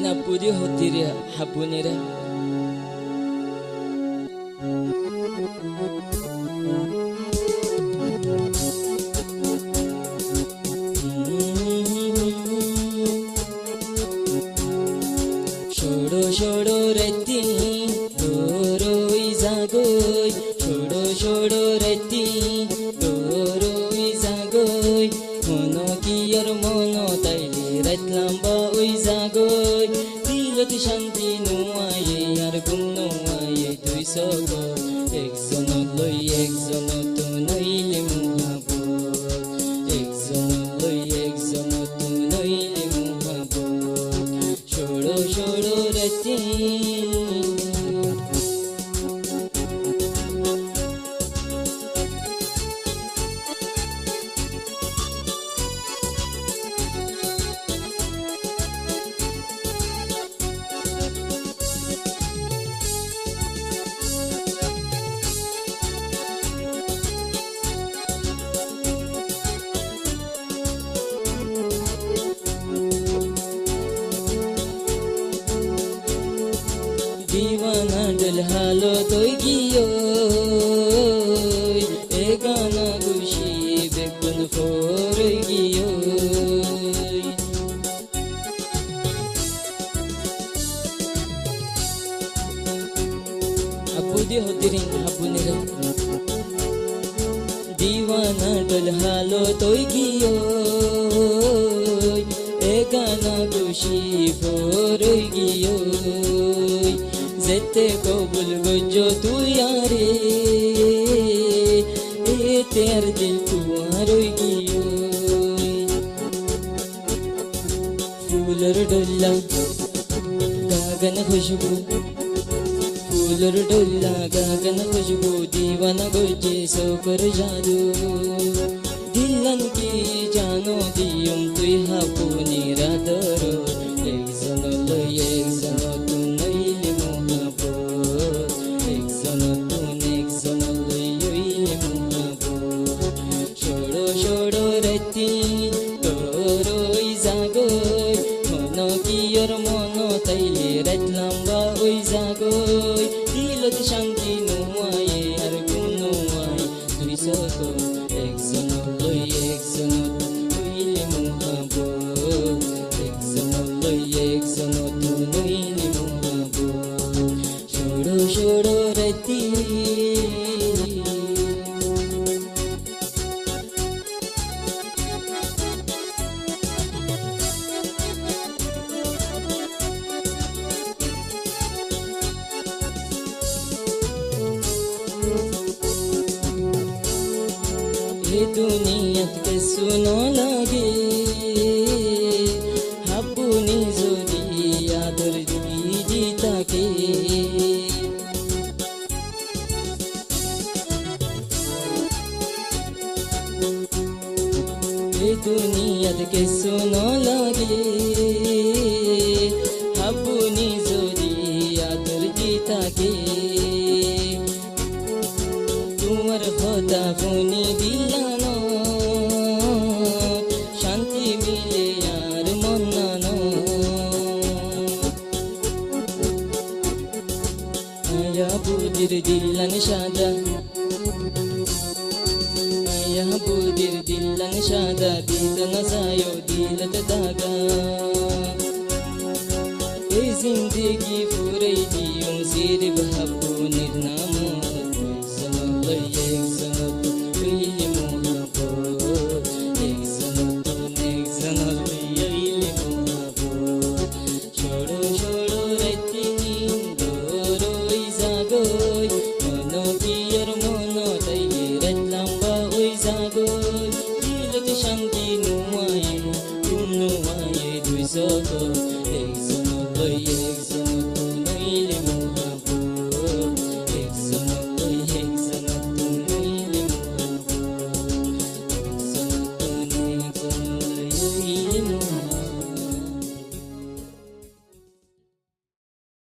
Napudi hotiri habunira. Shoro shoro reti doroi zagoi. Shoro shoro reti doroi zagoi. Mono kiyar mono taili ret lamba oi zagoi. Dilot shanti nuaye ar gum nuaye tui sogo. Exonotoi exonotu noile muhabot. Exonotoi exonotu noile muhabot. Shoro shoro reti. दीवाना डलहालो तोगियो एगाना गुशी बेकुन फोरगियो अपुदी होतिरिन अपुनेरा दीवाना डलहालो तोगियो एगाना गुशी फोरगियो Zete kobul gojo tu yare ter dil tuaroi giyo Fular dolla gagan khushbu Fular dolla gagan khushbu Diwana goje sokar jadu Dilan ki jano diyum tui hapuni radaro Exonoto exonoto noile muhabot Exonoto exonoto yoile muhabot Shoro shoro reti toro izagoi Mono kiyar mono taili ret lamba oizagoi Dilot shanti nuaye ar gum nuaye tui sogo Exonoto exonoto noile muhabot Exonoto exonoto noile muhabot Shoro shoro reti ये दुनिया के सुनो लगे हपुनी जोड़ी आदर जीता के ये दुनिया के सुनो लगे हपुनी जोड़ी आदर जीता के तुम्हार होता फुनी दिलानो शांति मिले यार मन्नानो आया बुदिर दिलन शादा आया बुदिर दिलन शादा दिलन सायो दिलत दागा ए जिंदगी